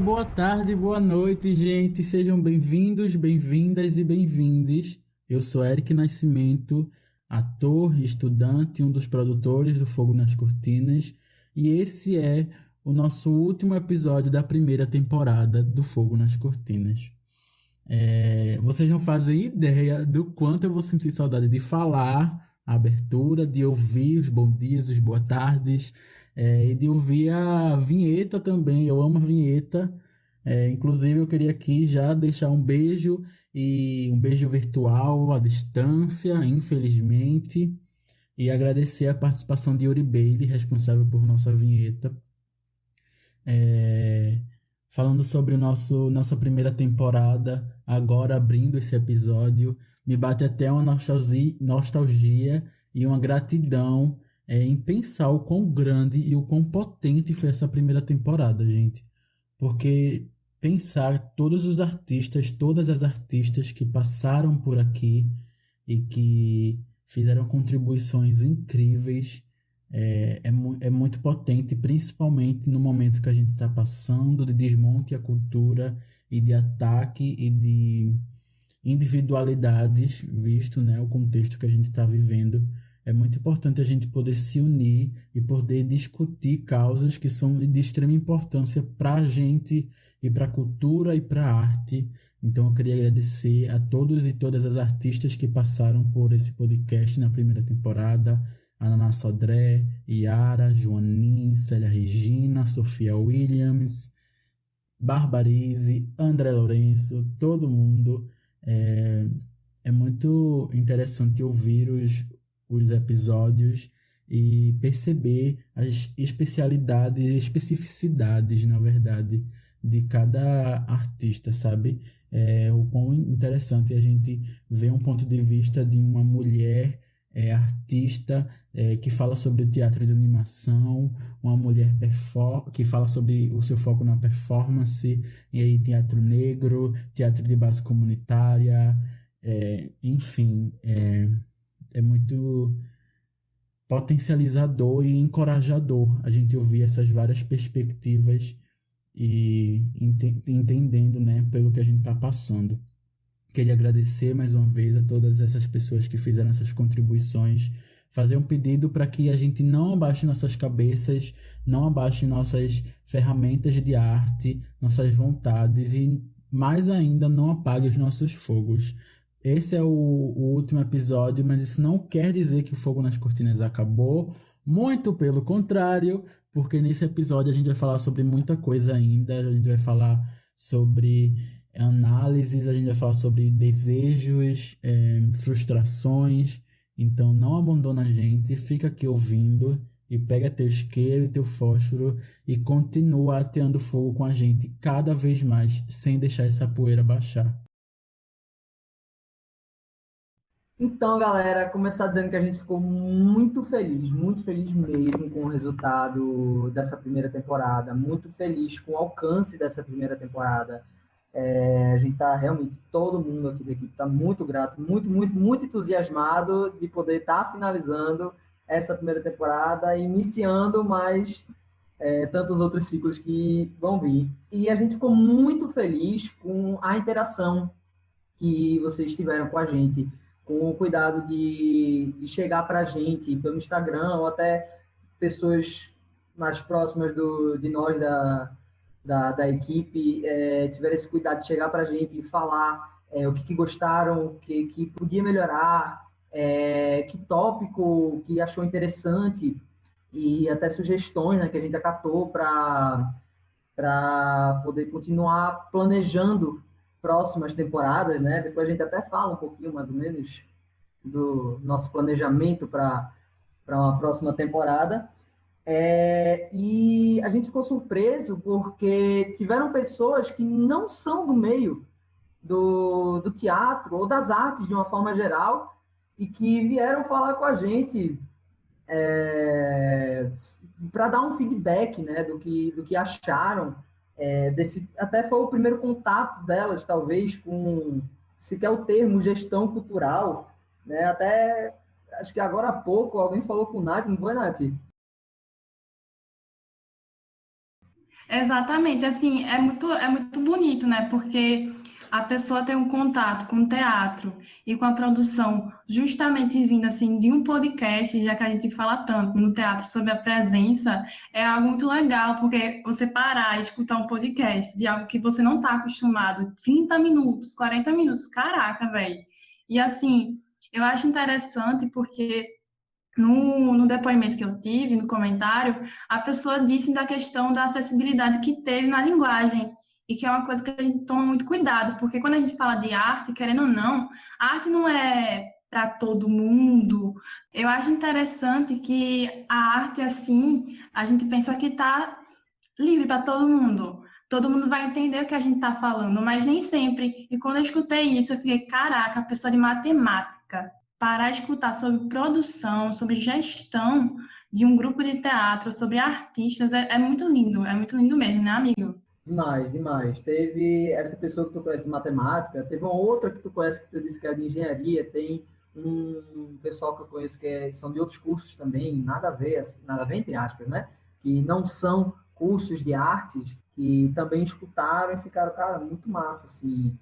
boa tarde, boa noite, gente. Sejam bem-vindos, bem-vindas e bem-vindes. Eu sou Eric Nascimento, ator, estudante e um dos produtores do Fogo nas Cortinas, e esse é o nosso último episódio da primeira temporada do Fogo nas Cortinas. Vocês não fazem ideia do quanto eu vou sentir saudade de falar a abertura, de ouvir os bom dias, os boa tardes, e de ouvir a vinheta também. Eu amo a vinheta. Inclusive, eu queria aqui já deixar um beijo e um beijo virtual à distância, infelizmente, e agradecer a participação de Yuri Bailey, responsável por nossa vinheta. É, Falando sobre nossa primeira temporada, agora abrindo esse episódio, me bate até uma nostalgia e uma gratidão em pensar o quão grande e o quão potente foi essa primeira temporada, gente. Porque pensar todos os artistas, todas as artistas que passaram por aqui e que fizeram contribuições incríveis é muito potente, principalmente no momento que a gente está passando de desmonte à cultura e de ataque e de individualidades, visto, né, o contexto que a gente está vivendo. É muito importante a gente poder se unir e poder discutir causas que são de extrema importância para a gente e para a cultura e para a arte. Então eu queria agradecer a todos e todas as artistas que passaram por esse podcast na primeira temporada. Ananá Sodré, Yara, Joanin, Célia Regina, Sofia Williams, Barbarize, André Lourenço, todo mundo. É, é muito interessante ouvir os episódios e perceber as especialidades e especificidades, na verdade, de cada artista, sabe? O quão interessante a gente ver um ponto de vista de uma mulher artista que fala sobre o teatro de animação, uma mulher que fala sobre o seu foco na performance, e aí teatro negro, teatro de base comunitária, enfim, é muito potencializador e encorajador a gente ouvir essas várias perspectivas e entendendo, né, pelo que a gente está passando. Queria agradecer mais uma vez a todas essas pessoas que fizeram essas contribuições, fazer um pedido para que a gente não abaixe nossas cabeças, não abaixe nossas ferramentas de arte, nossas vontades e, mais ainda, não apague os nossos fogos. Esse é o último episódio, mas isso não quer dizer que o Fogo nas Cortinas acabou, muito pelo contrário, porque nesse episódio a gente vai falar sobre muita coisa ainda, a gente vai falar sobre análises, a gente vai falar sobre desejos, frustrações. Então não abandona a gente, fica aqui ouvindo e pega teu isqueiro e teu fósforo e continua ateando fogo com a gente cada vez mais, sem deixar essa poeira baixar. Então, galera, começar dizendo que a gente ficou muito feliz mesmo com o resultado dessa primeira temporada, muito feliz com o alcance dessa primeira temporada. A gente está realmente, todo mundo aqui da equipe está muito grato, muito entusiasmado de poder estar finalizando essa primeira temporada e iniciando mais tantos outros ciclos que vão vir. E a gente ficou muito feliz com a interação que vocês tiveram com a gente, com o cuidado de chegar para a gente pelo Instagram ou até pessoas mais próximas de nós, da equipe, tiveram esse cuidado de chegar para a gente e falar o que gostaram, o que podia melhorar, que tópico que achou interessante e até sugestões, né, que a gente acatou para poder continuar planejando próximas temporadas, né? Depois a gente até fala um pouquinho, mais ou menos, do nosso planejamento para uma próxima temporada. E a gente ficou surpreso porque tiveram pessoas que não são do meio do teatro ou das artes de uma forma geral e que vieram falar com a gente para dar um feedback, né, do que acharam. Até foi o primeiro contato delas, talvez, com sequer o termo gestão cultural, né? Até acho que agora há pouco alguém falou com o Nath, não foi, Nath? Exatamente, assim, é muito bonito, né? Porque a pessoa tem um contato com o teatro e com a produção, justamente vindo assim de um podcast, já que a gente fala tanto no teatro sobre a presença, é algo muito legal, porque você parar e escutar um podcast de algo que você não está acostumado, 30 minutos, 40 minutos, caraca, velho. E assim, eu acho interessante porque no depoimento que eu tive, no comentário, a pessoa disse da questão da acessibilidade que teve na linguagem, e que é uma coisa que a gente toma muito cuidado, porque quando a gente fala de arte, querendo ou não, a arte não é para todo mundo. Eu acho interessante que a arte, assim, a gente pensa que está livre para todo mundo. Todo mundo vai entender o que a gente está falando, mas nem sempre. E quando eu escutei isso, eu fiquei, caraca, a pessoa de matemática para escutar sobre produção, sobre gestão de um grupo de teatro, sobre artistas, é muito lindo mesmo, né, amigo? Demais, demais. Teve essa pessoa que tu conhece de matemática, teve uma outra que tu conhece que tu disse que é de engenharia, tem um pessoal que eu conheço que são de outros cursos também, nada a ver, assim, nada a ver entre aspas, né? Que não são cursos de artes, que também escutaram e ficaram, cara, muito massa, assim.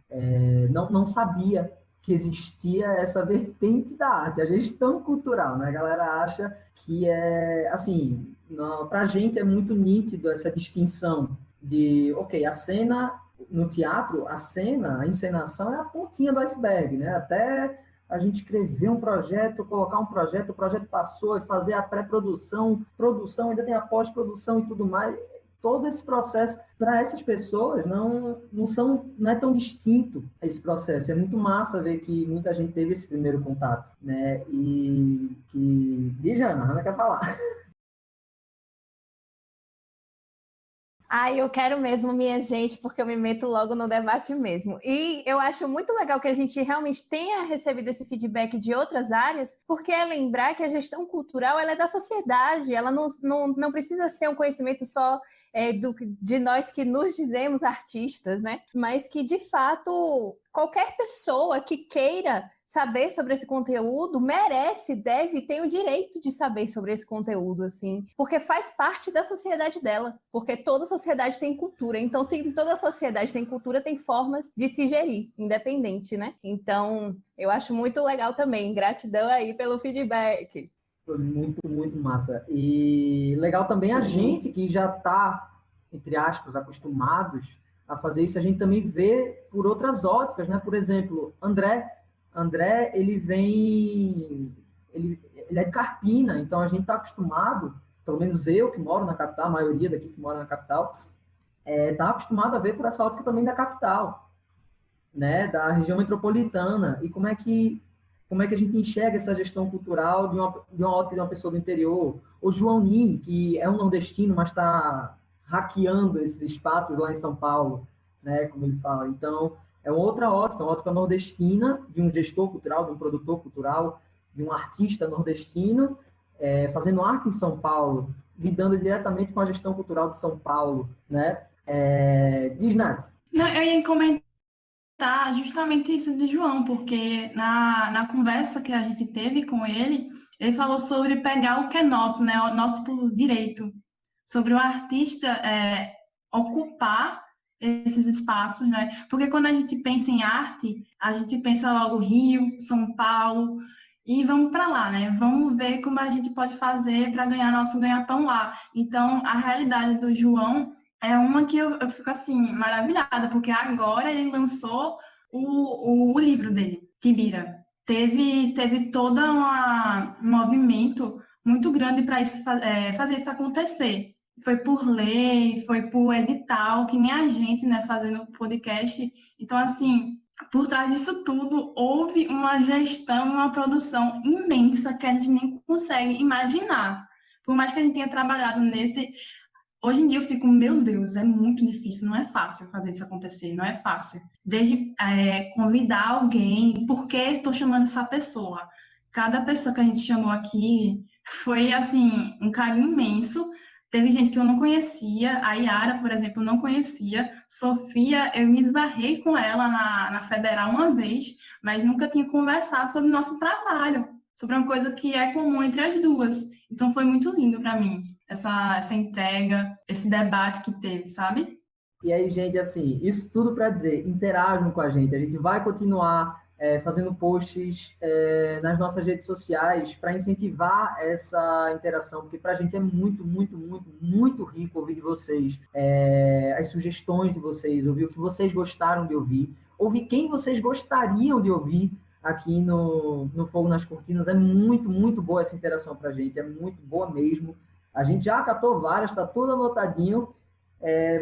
Não sabia que existia essa vertente da arte, a gestão cultural, né? A galera acha que é, assim, para a gente é muito nítido essa distinção de, ok, a cena no teatro, a cena, a encenação é a pontinha do iceberg, né? Até a gente escrever um projeto, colocar um projeto, o projeto passou e fazer a pré-produção, produção, ainda tem a pós-produção e tudo mais. Todo esse processo, para essas pessoas, não é tão distinto esse processo. É muito massa ver que muita gente teve esse primeiro contato, né? E que... Diz, Ana, a Ana quer falar. Ai, eu quero mesmo, minha gente, porque eu me meto logo no debate mesmo. E eu acho muito legal que a gente realmente tenha recebido esse feedback de outras áreas, porque é lembrar que a gestão cultural ela é da sociedade, ela não precisa ser um conhecimento só de nós que nos dizemos artistas, né? Mas que, de fato, qualquer pessoa que queira saber sobre esse conteúdo merece, deve, tem o direito de saber sobre esse conteúdo, assim, porque faz parte da sociedade dela, porque toda sociedade tem cultura, então se toda sociedade tem cultura, tem formas de se gerir, independente, né? Então, eu acho muito legal também, gratidão aí pelo feedback. Foi muito, muito massa. E legal também a gente que já está, entre aspas, acostumados a fazer isso, a gente também vê por outras óticas, né? Por exemplo, André, ele é de Carpina, então a gente está acostumado, pelo menos eu que moro na capital, a maioria daqui que mora na capital, está acostumado a ver por essa ótica também da capital, né, da região metropolitana, e como é que a gente enxerga essa gestão cultural de uma ótica de uma pessoa do interior. O João Nin, que é um nordestino, mas está hackeando esses espaços lá em São Paulo, né, como ele fala. Então, é uma ótica nordestina, de um gestor cultural, de um produtor cultural, de um artista nordestino, fazendo arte em São Paulo, lidando diretamente com a gestão cultural de São Paulo, né? Diz, Nath. Não, eu ia comentar justamente isso de João, porque na conversa que a gente teve com ele, ele falou sobre pegar o que é nosso, né? O nosso por direito, sobre o artista ocupar esses espaços, né? Porque quando a gente pensa em arte, a gente pensa logo Rio, São Paulo, e vamos para lá, né? Vamos ver como a gente pode fazer para ganhar nosso ganha-pão lá. Então, a realidade do João é uma que eu fico assim, maravilhada, porque agora ele lançou o livro dele, Tibira. Teve todo um movimento muito grande para fazer isso acontecer. Foi por lei, foi por edital, que nem a gente, né, fazendo podcast. Então, assim, por trás disso tudo, houve uma gestão, uma produção imensa que a gente nem consegue imaginar. Por mais que a gente tenha trabalhado nesse. Hoje em dia eu fico, meu Deus, é muito difícil, não é fácil fazer isso acontecer, não é fácil. Desde convidar alguém, por que estou chamando essa pessoa? Cada pessoa que a gente chamou aqui foi, assim, um carinho imenso. Teve gente que eu não conhecia, a Yara, por exemplo, eu não conhecia. Sofia, eu me esbarrei com ela na Federal uma vez, mas nunca tinha conversado sobre o nosso trabalho, sobre uma coisa que é comum entre as duas. Então foi muito lindo para mim, essa entrega, esse debate que teve, sabe? E aí, gente, assim, isso tudo para dizer, interajam com a gente vai continuar fazendo posts nas nossas redes sociais para incentivar essa interação, porque para a gente é muito, muito, muito, muito rico ouvir de vocês, as sugestões de vocês, ouvir o que vocês gostaram de ouvir quem vocês gostariam de ouvir aqui no Fogo nas Cortinas. É muito, muito boa essa interação para a gente, é muito boa mesmo. A gente já catou várias, está tudo anotadinho.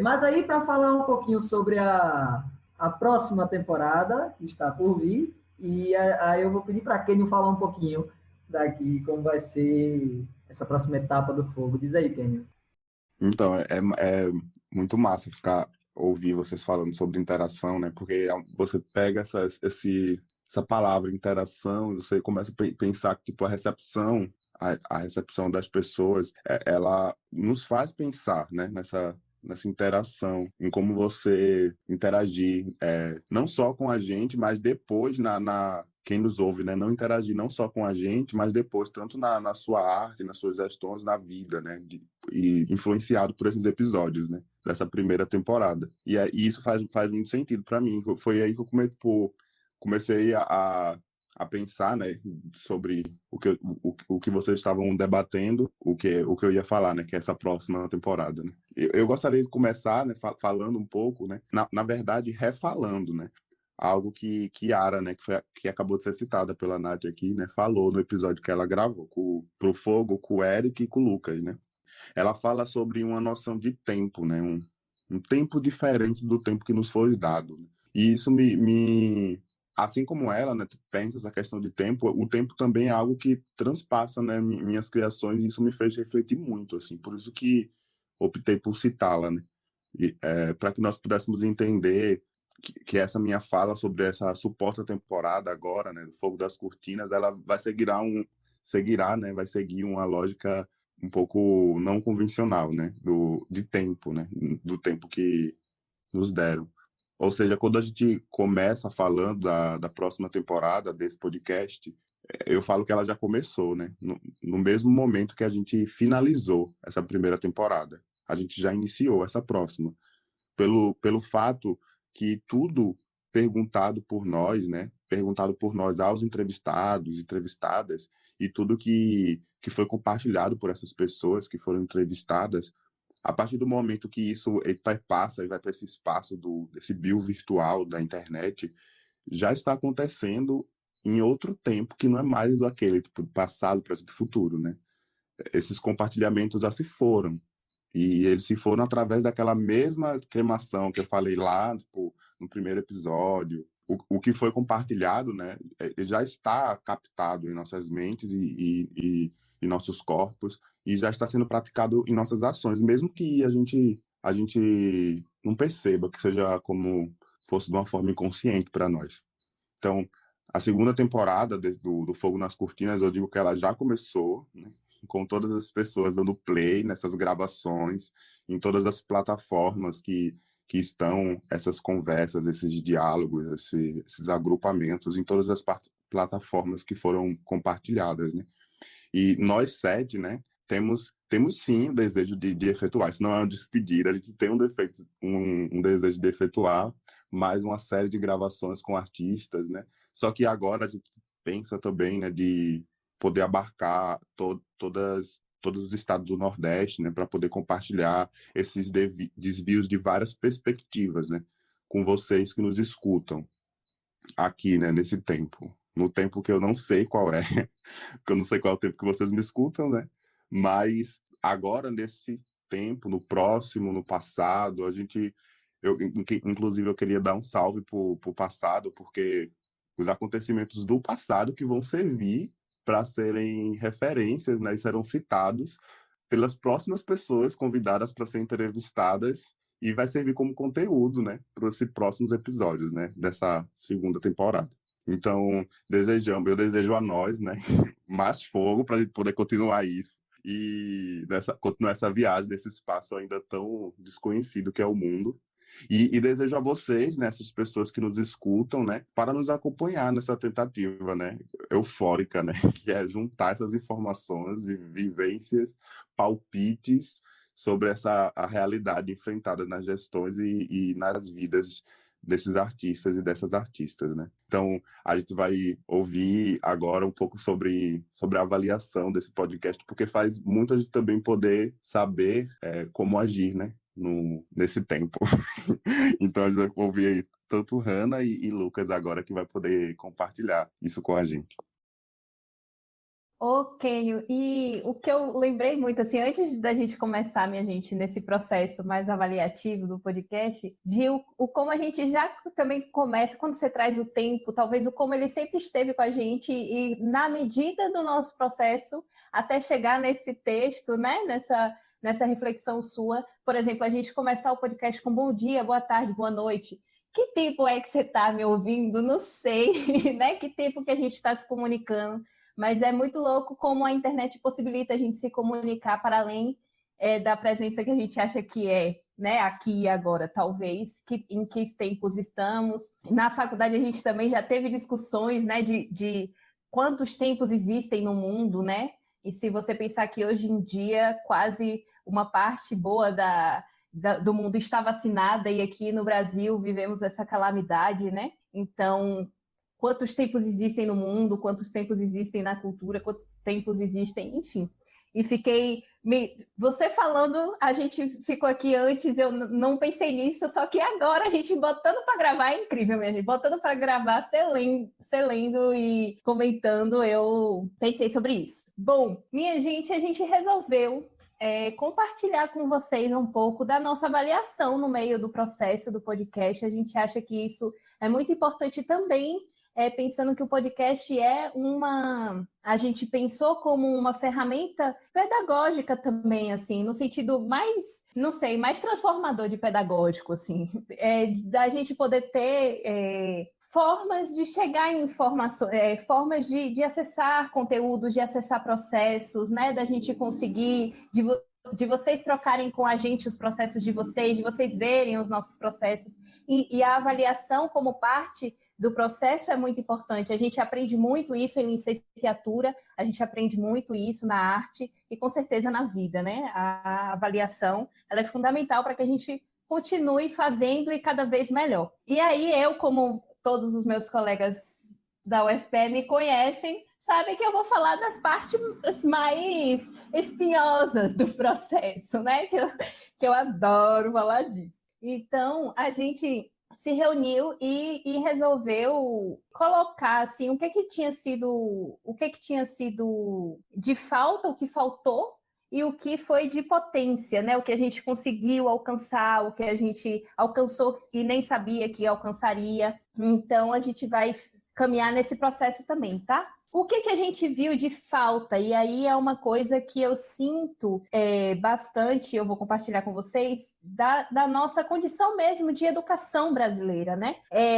Mas aí, para falar um pouquinho sobre a próxima temporada, que está por vir, e aí eu vou pedir para a Kenny falar um pouquinho daqui, como vai ser essa próxima etapa do Fogo. Diz aí, Kenny. Então, é muito massa ouvir vocês falando sobre interação, né? Porque você pega essa palavra interação, você começa a pensar que tipo, a recepção das pessoas, ela nos faz pensar, né? Nessa interação, em como você interagir, não só com a gente, mas depois quem nos ouve, né? Não interagir não só com a gente, mas depois, tanto na sua arte, nas suas gestões, na vida, né? E influenciado por esses episódios, né? Dessa primeira temporada. E isso faz muito sentido para mim. Foi aí que eu comecei a pensar, né, sobre o que vocês estavam debatendo, o que eu ia falar, né, que é essa próxima temporada, né. Eu gostaria de começar, né, falando um pouco, né, na verdade, refalando, né, algo que Yara, né, que acabou de ser citada pela Nath aqui, né, falou no episódio que ela gravou pro Fogo, com o Eric e com o Lucas, né. Ela fala sobre uma noção de tempo, né, um tempo diferente do tempo que nos foi dado, né. E isso assim como ela, né, pensa essa questão de tempo, o tempo também é algo que transpassa, né, minhas criações, e isso me fez refletir muito, assim, por isso que optei por citá-la, né, para que nós pudéssemos entender que essa minha fala sobre essa suposta temporada agora, né, do Fogo das Cortinas, ela vai vai seguir uma lógica um pouco não convencional, né, de tempo, né, do tempo que nos deram. Ou seja, quando a gente começa falando da próxima temporada desse podcast, eu falo que ela já começou, né? No mesmo momento que a gente finalizou essa primeira temporada. A gente já iniciou essa próxima. Pelo fato que tudo perguntado por nós, né? Perguntado por nós aos entrevistados, entrevistadas, e tudo que foi compartilhado por essas pessoas que foram entrevistadas, a partir do momento que isso passa e vai para esse espaço desse bio virtual da internet, já está acontecendo em outro tempo que não é mais aquele tipo, passado, presente e futuro, né? Esses compartilhamentos já se foram. E eles se foram através daquela mesma cremação que eu falei lá, tipo, no primeiro episódio. O que foi compartilhado, né, já está captado em nossas mentes e nossos corpos, e já está sendo praticado em nossas ações, mesmo que a gente não perceba, que seja como fosse de uma forma inconsciente para nós. Então, a segunda temporada do Fogo nas Cortinas, eu digo que ela já começou, né, com todas as pessoas dando play nessas gravações, em todas as plataformas que estão essas conversas, esses diálogos, esses agrupamentos, em todas as plataformas que foram compartilhadas, né? E nós 7, né, temos sim o desejo de efetuar. Isso não é uma despedida, a gente tem um desejo de efetuar mais uma série de gravações com artistas, né? Só que agora a gente pensa também, né, de poder abarcar todos os estados do Nordeste, né, para poder compartilhar esses desvios de várias perspectivas, né, com vocês que nos escutam aqui, né, nesse tempo. No tempo que eu não sei qual é, porque eu não sei qual é o tempo que vocês me escutam, né? Mas agora, nesse tempo, no próximo, no passado, inclusive eu queria dar um salve pro passado, porque os acontecimentos do passado que vão servir para serem referências, né, e serão citados pelas próximas pessoas convidadas para serem entrevistadas, e vai servir como conteúdo, né, para esses próximos episódios, né, dessa segunda temporada. Então, eu desejo a nós, né, mais fogo para a gente poder continuar isso e continuar essa viagem nesse espaço ainda tão desconhecido que é o mundo. E desejo a vocês, né, essas pessoas que nos escutam, né, para nos acompanhar nessa tentativa, né, eufórica, né, que é juntar essas informações e vivências, palpites sobre a realidade enfrentada nas gestões e nas vidas desses artistas e dessas artistas, né? Então, a gente vai ouvir agora um pouco sobre a avaliação desse podcast, porque faz muito a gente também poder saber como agir, né? Nesse tempo. Então, a gente vai ouvir aí tanto Hannah e Lucas agora, que vai poder compartilhar isso com a gente. Ok, e o que eu lembrei muito, assim, antes da gente começar, minha gente, nesse processo mais avaliativo do podcast, de como a gente já também começa, quando você traz o tempo, talvez o como ele sempre esteve com a gente e na medida do nosso processo, até chegar nesse texto, né, nessa reflexão sua, por exemplo, a gente começar o podcast com bom dia, boa tarde, boa noite. Que tempo é que você está me ouvindo? Não sei, né? Que tempo que a gente está se comunicando. Mas é muito louco como a internet possibilita a gente se comunicar para além da presença que a gente acha que é, né? Aqui e agora, talvez, em que tempos estamos. Na faculdade a gente também já teve discussões, né, de quantos tempos existem no mundo, né? E se você pensar que hoje em dia quase uma parte boa do mundo está vacinada e aqui no Brasil vivemos essa calamidade, né? Então, quantos tempos existem no mundo, quantos tempos existem na cultura, quantos tempos existem, enfim. E você falando, a gente ficou aqui antes, eu não pensei nisso, só que agora a gente botando para gravar é incrível, minha gente. Botando para gravar, você lendo e comentando, eu pensei sobre isso. Bom, minha gente, a gente resolveu compartilhar com vocês um pouco da nossa avaliação no meio do processo do podcast. A gente acha que isso é muito importante também, pensando que o podcast a gente pensou como uma ferramenta pedagógica também, assim, no sentido mais, não sei, mais transformador de pedagógico, assim, da gente poder ter formas de chegar em informações, formas de acessar conteúdos, de acessar processos, né, da gente conseguir, de vocês trocarem com a gente os processos de vocês verem os nossos processos, e a avaliação como parte do processo é muito importante. A gente aprende muito isso em licenciatura, a gente aprende muito isso na arte e com certeza na vida, né? A avaliação, ela é fundamental para que a gente continue fazendo e cada vez melhor. E aí eu, como todos os meus colegas da UFPE me conhecem, sabem que eu vou falar das partes mais espinhosas do processo, né? Que eu adoro falar disso. Então, a gente se reuniu e resolveu colocar assim o que tinha sido de falta, o que faltou e o que foi de potência, né? O que a gente conseguiu alcançar, o que a gente alcançou e nem sabia que alcançaria. Então a gente vai caminhar nesse processo também, tá? O que a gente viu de falta? E aí é uma coisa que eu sinto bastante, eu vou compartilhar com vocês, da nossa condição mesmo de educação brasileira, né?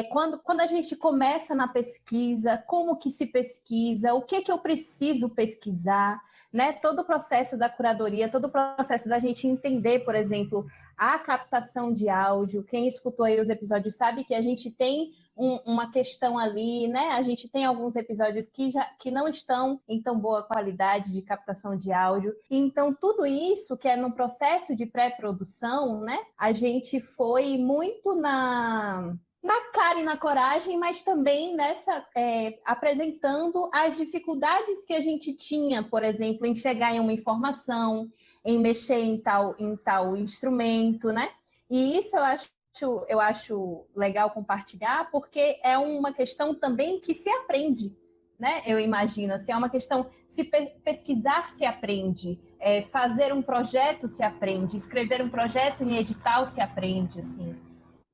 Quando a gente começa na pesquisa, como que se pesquisa, o que eu preciso pesquisar, né? Todo o processo da curadoria, todo o processo da gente entender, por exemplo, a captação de áudio. Quem escutou aí os episódios sabe que a gente tem uma questão ali, né? A gente tem alguns episódios que não estão em tão boa qualidade de captação de áudio. Então, tudo isso que é no processo de pré-produção, né? A gente foi muito na cara e na coragem, mas também apresentando as dificuldades que a gente tinha, por exemplo, em chegar em uma informação, em mexer em tal instrumento, né? E isso eu acho legal compartilhar, porque é uma questão também que se aprende, né? Eu imagino, assim, é uma questão, se pesquisar se aprende, fazer um projeto se aprende, escrever um projeto em edital se aprende, assim.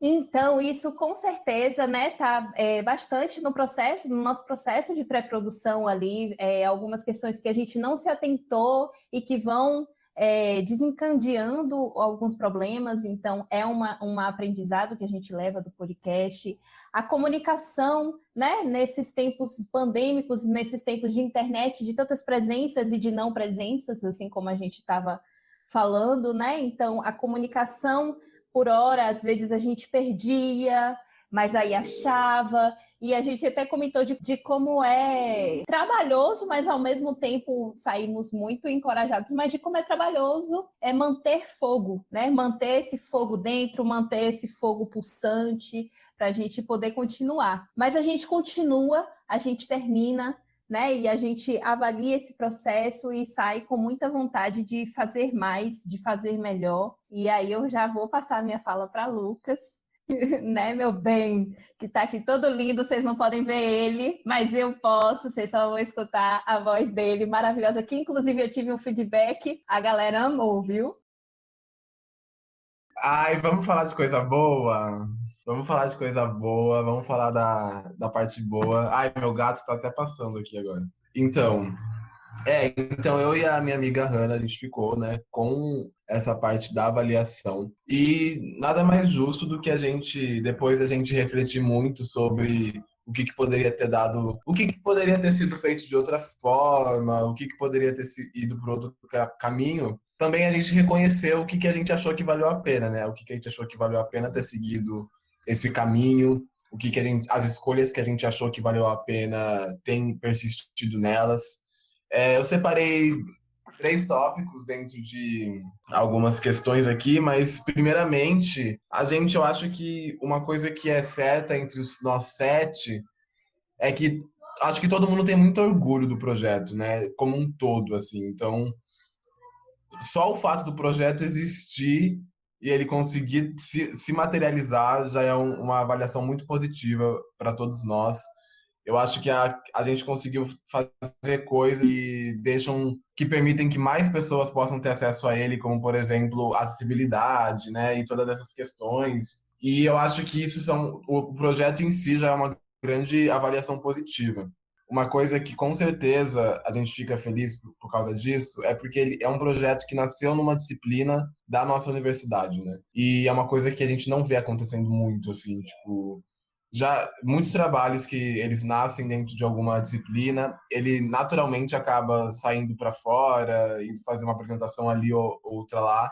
Então, isso com certeza, né, tá bastante no nosso processo de pré-produção ali, algumas questões que a gente não se atentou e que vão desencadeando alguns problemas. Então é um aprendizado que a gente leva do podcast. A comunicação, né, nesses tempos pandêmicos, nesses tempos de internet, de tantas presenças e de não presenças, assim como a gente estava falando, né? Então a comunicação por hora, às vezes a gente perdia, mas aí achava, e a gente até comentou de como é trabalhoso, mas ao mesmo tempo saímos muito encorajados, mas de como é trabalhoso é manter fogo, né? Manter esse fogo dentro, manter esse fogo pulsante, para a gente poder continuar. Mas a gente continua, a gente termina, né? E a gente avalia esse processo e sai com muita vontade de fazer mais, de fazer melhor. E aí eu já vou passar a minha fala para Lucas, né, meu bem, que tá aqui todo lindo, vocês não podem ver ele, mas eu posso, vocês só vão escutar a voz dele, maravilhosa, que inclusive eu tive um feedback, a galera amou, viu? Ai, vamos falar de coisa boa? Vamos falar de coisa boa, vamos falar da parte boa. Ai, meu gato tá até passando aqui agora. Então eu e a minha amiga Hannah, a gente ficou, né, com essa parte da avaliação. E nada mais justo do que depois a gente refletir muito sobre o que poderia ter dado, o que poderia ter sido feito de outra forma, o que poderia ter ido por outro caminho. Também a gente reconheceu o que a gente achou que valeu a pena, né? O que a gente achou que valeu a pena ter seguido esse caminho, as escolhas que a gente achou que valeu a pena tem persistido nelas. Eu separei 3 tópicos dentro de algumas questões aqui, mas primeiramente, eu acho que uma coisa que é certa entre nós 7 é que acho que todo mundo tem muito orgulho do projeto, né? Como um todo, assim. Então, só o fato do projeto existir e ele conseguir se materializar já é uma avaliação muito positiva para todos nós. Eu acho que a gente conseguiu fazer coisas que permitem que mais pessoas possam ter acesso a ele, como, por exemplo, acessibilidade, né, e todas essas questões. E eu acho que o projeto em si já é uma grande avaliação positiva. Uma coisa que, com certeza, a gente fica feliz por causa disso é porque ele é um projeto que nasceu numa disciplina da nossa universidade, né? E é uma coisa que a gente não vê acontecendo muito, assim, tipo... Já muitos trabalhos que eles nascem dentro de alguma disciplina, ele naturalmente acaba saindo para fora e fazer uma apresentação ali ou outra lá,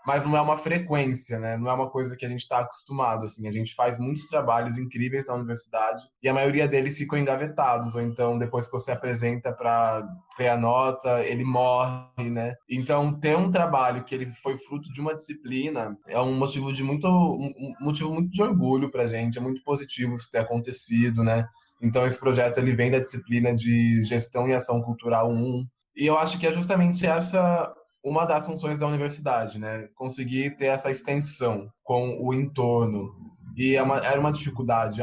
mas não é uma frequência, né? Não é uma coisa que a gente está acostumado, assim. A gente faz muitos trabalhos incríveis na universidade e a maioria deles ficam engavetados, ou então depois que você apresenta para ter a nota, ele morre, né? Então, ter um trabalho que ele foi fruto de uma disciplina é um motivo muito de orgulho pra gente, é muito positivo isso ter acontecido, né? Então, esse projeto ele vem da disciplina de Gestão e Ação Cultural 1, e eu acho que é justamente essa uma das funções da universidade, né? Conseguir ter essa extensão com o entorno. E é uma dificuldade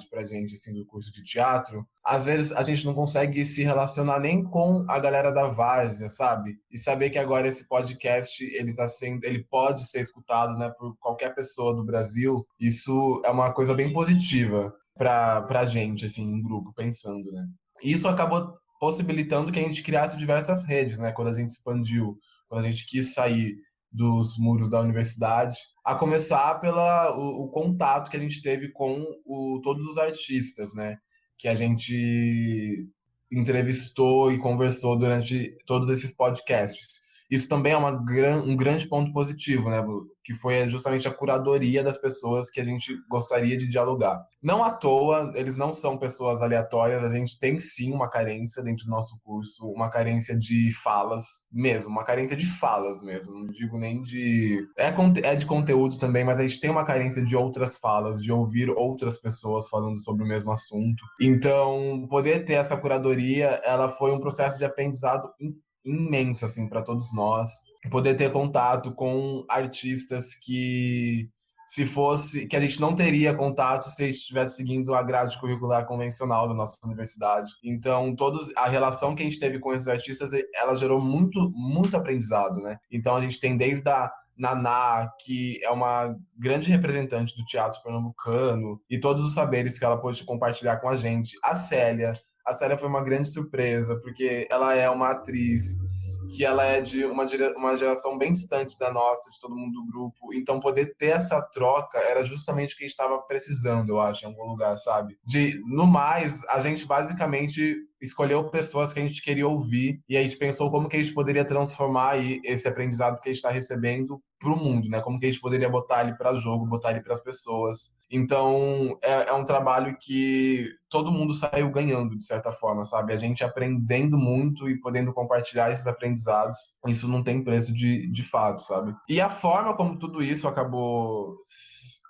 para a gente, assim, do curso de teatro. Às vezes a gente não consegue se relacionar nem com a galera da várzea, sabe? E saber que agora esse podcast, ele pode ser escutado, né, por qualquer pessoa do Brasil, isso é uma coisa bem positiva para a gente, assim, um grupo, pensando, né? E isso acabou possibilitando que a gente criasse diversas redes, né? Quando a gente expandiu, quando a gente quis sair dos muros da universidade, a começar o contato que a gente teve com todos os artistas, né? Que a gente entrevistou e conversou durante todos esses podcasts. Isso também é um grande ponto positivo, né? Que foi justamente a curadoria das pessoas que a gente gostaria de dialogar. Não à toa, eles não são pessoas aleatórias, a gente tem sim uma carência dentro do nosso curso, uma carência de falas mesmo, uma carência de falas mesmo, não digo nem de... É de conteúdo também, mas a gente tem uma carência de outras falas, de ouvir outras pessoas falando sobre o mesmo assunto. Então, poder ter essa curadoria, ela foi um processo de aprendizado imenso, assim, para todos nós. Poder ter contato com artistas que a gente não teria contato se a gente estivesse seguindo a grade curricular convencional da nossa universidade. Então, a relação que a gente teve com esses artistas, ela gerou muito, muito aprendizado, né? Então, a gente tem desde a Naná, que é uma grande representante do teatro pernambucano, e todos os saberes que ela pôde compartilhar com a gente. A Célia foi uma grande surpresa, porque ela é uma atriz que ela é de uma geração bem distante da nossa, de todo mundo do grupo. Então, poder ter essa troca era justamente o que a gente estava precisando, eu acho, em algum lugar, sabe? No mais, a gente basicamente escolheu pessoas que a gente queria ouvir e a gente pensou como que a gente poderia transformar aí esse aprendizado que a gente está recebendo para o mundo, né? Como que a gente poderia botar ele para jogo, botar ele para as pessoas. Então, é um trabalho que todo mundo saiu ganhando, de certa forma, sabe? A gente aprendendo muito e podendo compartilhar esses aprendizados, isso não tem preço de fato, sabe? E a forma como tudo isso acabou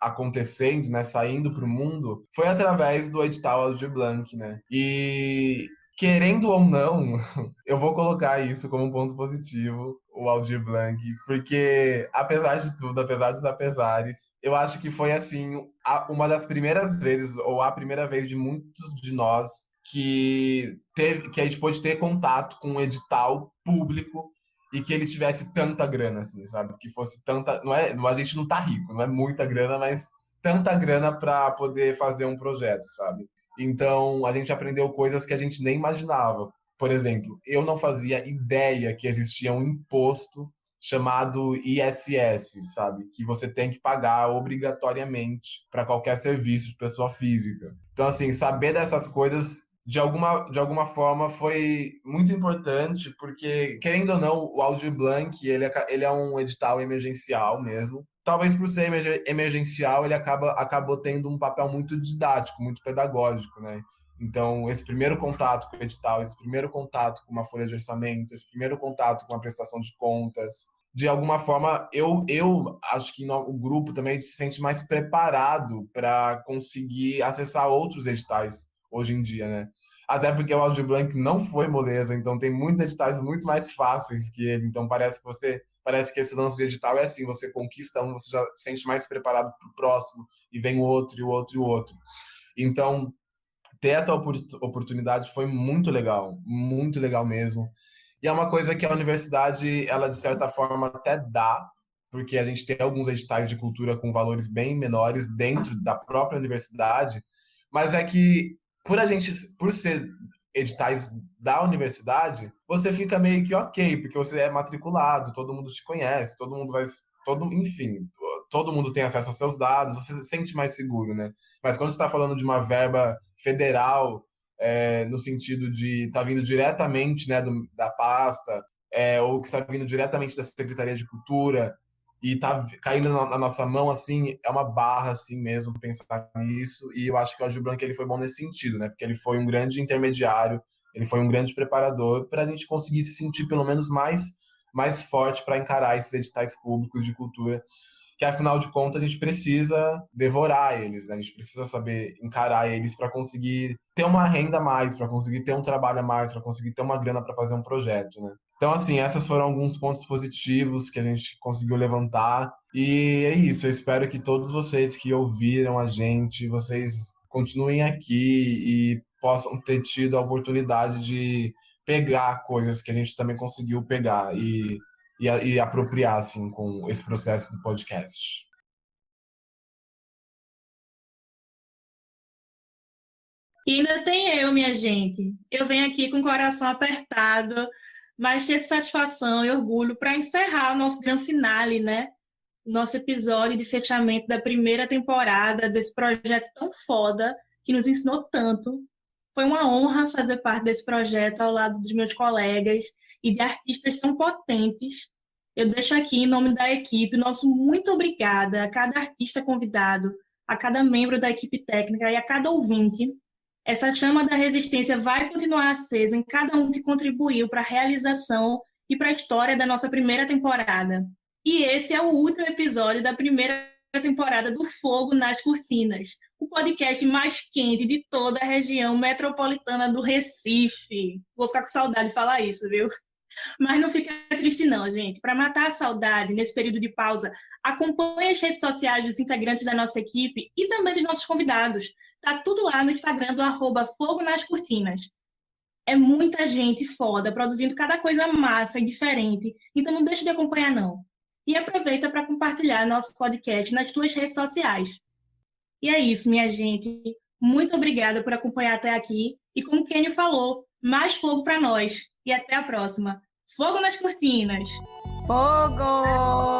acontecendo, né? Saindo para o mundo, foi através do edital Aldir Blanc, né? E querendo ou não, eu vou colocar isso como um ponto positivo, o Aldir Blanc, porque apesar de tudo, apesar dos apesares, eu acho que foi assim, uma das primeiras vezes, ou a primeira vez de muitos de nós que a gente pôde ter contato com um edital público e que ele tivesse tanta grana, assim, sabe? Que fosse tanta, a gente não tá rico, não é muita grana, mas tanta grana para poder fazer um projeto, sabe? Então, a gente aprendeu coisas que a gente nem imaginava. Por exemplo, eu não fazia ideia que existia um imposto chamado ISS, sabe? Que você tem que pagar obrigatoriamente para qualquer serviço de pessoa física. Então, assim, saber dessas coisas, de alguma forma, foi muito importante, porque, querendo ou não, o Aldir Blanc, ele é um edital emergencial mesmo. Talvez por ser emergencial, ele acabou tendo um papel muito didático, muito pedagógico, né? Então, esse primeiro contato com o edital, esse primeiro contato com uma folha de orçamento, esse primeiro contato com a prestação de contas, de alguma forma, eu acho que o grupo também se sente mais preparado para conseguir acessar outros editais hoje em dia, né? Até porque o Aldir Blanc não foi moleza, então tem muitos editais muito mais fáceis que ele. Então parece que esse lance de edital é assim, você conquista um, você já se sente mais preparado para o próximo, e vem o outro, e o outro, e o outro. Então, ter essa oportunidade foi muito legal mesmo. E é uma coisa que a universidade, ela de certa forma até dá, porque a gente tem alguns editais de cultura com valores bem menores dentro da própria universidade, mas é que por ser editais da universidade, você fica meio que ok, porque você é matriculado, todo mundo te conhece, enfim, todo mundo tem acesso aos seus dados, você se sente mais seguro, né? Mas quando você está falando de uma verba federal, no sentido de estar vindo diretamente, né, da pasta, ou que está vindo diretamente da Secretaria de Cultura, e tá caindo na nossa mão, assim, é uma barra, assim mesmo, pensar nisso, e eu acho que o Aldir Blanc, ele foi bom nesse sentido, né, porque ele foi um grande intermediário, ele foi um grande preparador para a gente conseguir se sentir pelo menos mais forte para encarar esses editais públicos de cultura, que afinal de contas a gente precisa devorar eles, né? A gente precisa saber encarar eles para conseguir ter uma renda a mais, para conseguir ter um trabalho a mais, para conseguir ter uma grana para fazer um projeto, né? Então, assim, esses foram alguns pontos positivos que a gente conseguiu levantar. E é isso, eu espero que todos vocês que ouviram a gente, vocês continuem aqui e possam ter tido a oportunidade de pegar coisas que a gente também conseguiu pegar e apropriar, assim, com esse processo do podcast. E ainda tem eu, minha gente. Eu venho aqui com o coração apertado, mas cheio de satisfação e orgulho para encerrar o nosso grande finale, né? Nosso episódio de fechamento da primeira temporada desse projeto tão foda, que nos ensinou tanto. Foi uma honra fazer parte desse projeto ao lado dos meus colegas e de artistas tão potentes. Eu deixo aqui, em nome da equipe, nosso muito obrigada a cada artista convidado, a cada membro da equipe técnica e a cada ouvinte. Essa chama da resistência vai continuar acesa em cada um que contribuiu para a realização e para a história da nossa primeira temporada. E esse é o último episódio da primeira temporada do Fogo nas Cortinas, o podcast mais quente de toda a região metropolitana do Recife. Vou ficar com saudade de falar isso, viu? Mas não fica triste não, gente. Para matar a saudade nesse período de pausa, acompanhe as redes sociais dos integrantes da nossa equipe e também dos nossos convidados. Tá tudo lá no Instagram do @Fogo nas Cortinas. É muita gente foda, produzindo cada coisa massa e diferente, então não deixe de acompanhar não. E aproveita para compartilhar nosso podcast nas suas redes sociais. E é isso, minha gente. Muito obrigada por acompanhar até aqui. E como o Kenio falou, mais fogo para nós. E até a próxima. Fogo nas cortinas! Fogo!